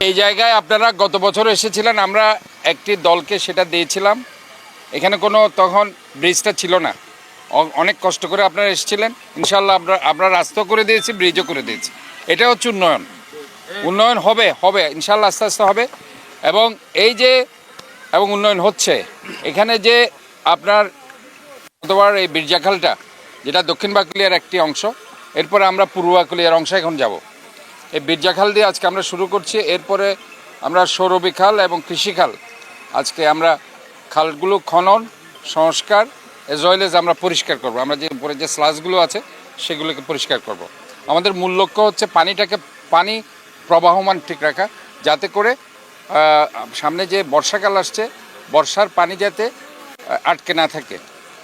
এই জায়গায় আপনারা গত বছর এসেছিলেন, আমরা একটি দলকে সেটা দিয়েছিলাম। এখানে কোনো তখন ব্রিজটা ছিল না, অনেক কষ্ট করে আপনারা এসেছিলেন। ইনশাল্লাহ আমরা রাস্তা করে দিয়েছি, ব্রিজও করে দিয়েছি। এটা হচ্ছে উন্নয়ন। উন্নয়ন হবে হবে ইনশাল্লাহ, আস্তে আস্তে হবে। এবং এই যে উন্নয়ন হচ্ছে এখানে যে আপনার গতবার এই বীরজাখালটা, যেটা দক্ষিণ বাকলিয়ার একটি অংশ, এরপরে আমরা পূর্ব বাকলিয়ার অংশে এখন যাব। এই বীরজাখাল দিয়ে আজকে আমরা শুরু করছি। এরপরে আমরা সৌরবী খাল এবং কৃষিখাল, আজকে আমরা খালগুলো খনন সংস্কার এজ ওয়েল এজ আমরা পরিষ্কার করব। আমরা যে উপরে যে স্লাসগুলো আছে সেগুলোকে পরিষ্কার করব। আমাদের মূল লক্ষ্য হচ্ছে পানি প্রবাহমান ঠিক রাখা, যাতে করে সামনে যে বর্ষাকাল আসছে, বর্ষার পানি যাতে আটকে না থাকে,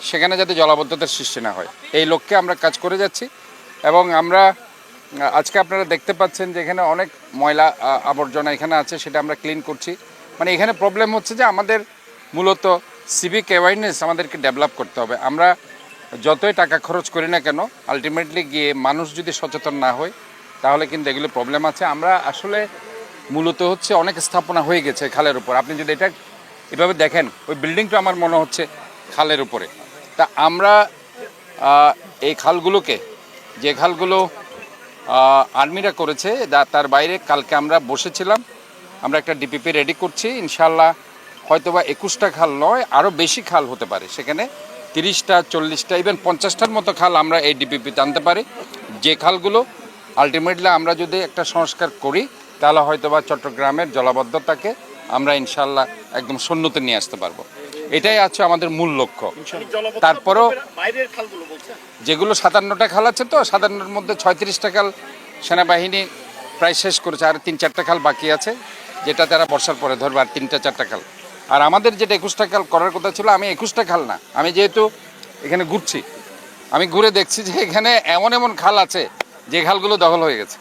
সেখানে যাতে জলাবদ্ধতার সৃষ্টি না হয়, এই লক্ষ্যে আমরা কাজ করে যাচ্ছি। এবং আমরা আজকে আপনারা দেখতে পাচ্ছেন যে এখানে অনেক ময়লা আবর্জনা এখানে আছে, সেটা আমরা ক্লিন করছি। মানে এখানে প্রবলেম হচ্ছে যে আমাদের মূলত সিভিক অ্যাওয়ারনেস আমাদেরকে ডেভেলপ করতে হবে। আমরা যতই টাকা খরচ করি না কেন, আলটিমেটলি গিয়ে মানুষ যদি সচেতন না হয় তাহলে কিন্তু এগুলো প্রবলেম আছে। আমরা আসলে মূলত হচ্ছে অনেক স্থাপনা হয়ে গেছে খালের উপর। আপনি যদি এটা এভাবে দেখেন, ওই বিল্ডিংটা আমার মনে হচ্ছে খালের উপরে। তা আমরা এই খালগুলোকে, যে খালগুলো আর্মিরা করেছে, তার বাইরে কালকে আমরা বসেছিলাম, আমরা একটা ডিপিপি রেডি করছি। ইনশাল্লাহ হয়তোবা 21টা খাল নয়, আরও বেশি খাল হতে পারে। সেখানে 30টা 40টা ইভেন 50টার মতো খাল আমরা এই ডিপিপিতে আনতে পারি। যে খালগুলো আলটিমেটলি আমরা যদি একটা সংস্কার করি, তাহলে হয়তোবা চট্টগ্রামের জলাবদ্ধতাকে আমরা ইনশাল্লাহ একদম শূন্যতে নিয়ে আসতে পারবো। এটাই আছে আমাদের মূল লক্ষ্য। তারপরও যেগুলো 57টা খাল আছে, তো 57টার মধ্যে 36টা খাল সেনাবাহিনী প্রায় শেষ করেছে, আর 3-4টা খাল বাকি আছে, যেটা তারা বর্ষার পরে ধরবে, আর 3-4টা খাল। আর আমাদের যেটা 21টা খাল করার কথা ছিল, আমি 21টা খাল না, আমি যেহেতু এখানে ঘুরছি, আমি ঘুরে দেখছি যে এখানে এমন এমন খাল আছে যে খালগুলো দখল হয়ে গেছে।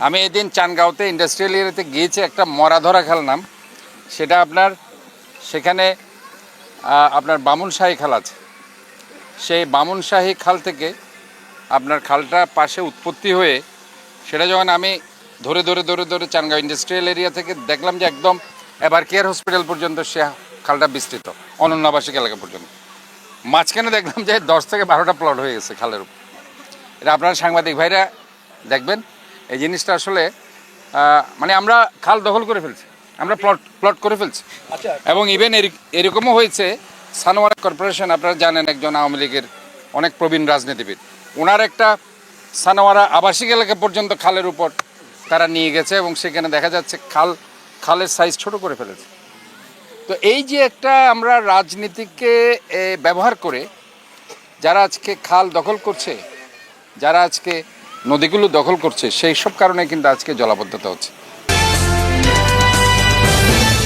আমি এদিন চানগাঁওতে ইন্ডাস্ট্রিয়াল এরিয়াতে গিয়েছি, একটা মরাধরা খাল নাম, সেটা আপনার সেখানে আপনার বামুনশাহী খাল আছে। সেই বামুনশাহী খাল থেকে আপনার খালটা পাশে উৎপত্তি হয়ে, সেটা যখন আমি ধরে ধরে ধরে ধরে চানগাঁও ইন্ডাস্ট্রিয়াল এরিয়া থেকে দেখলাম যে একদম এবার কেয়ার হসপিটাল পর্যন্ত সে খালটা বিস্তৃত, অনন্যাবাসিক এলাকা পর্যন্ত। মাঝখানে দেখলাম যে 10 থেকে 12টা প্লট হয়ে গেছে খালের উপর। এটা আপনারা সাংবাদিক ভাইরা দেখবেন, এই জিনিসটা আসলে মানে আমরা খাল দখল করে ফেলছি, আমরা প্লট করে ফেলছি। এবং ইভেন এরকমও হয়েছে, সানোয়ারা কর্পোরেশন, আপনারা জানেন, একজন আওয়ামী লীগের অনেক প্রবীণ রাজনীতিবিদ, ওনার একটা সানোয়ারা আবাসিক এলাকা পর্যন্ত খালের উপর তারা নিয়ে গেছে, এবং সেখানে দেখা যাচ্ছে খালের সাইজ ছোট করে ফেলেছে। তো এই যে একটা আমরা রাজনীতিকে ব্যবহার করে যারা আজকে খাল দখল করছে, যারা আজকে নদীগুলো দখল করছে, সেই সব কারণে কিন্তু আজকে জলাবদ্ধতা হচ্ছে।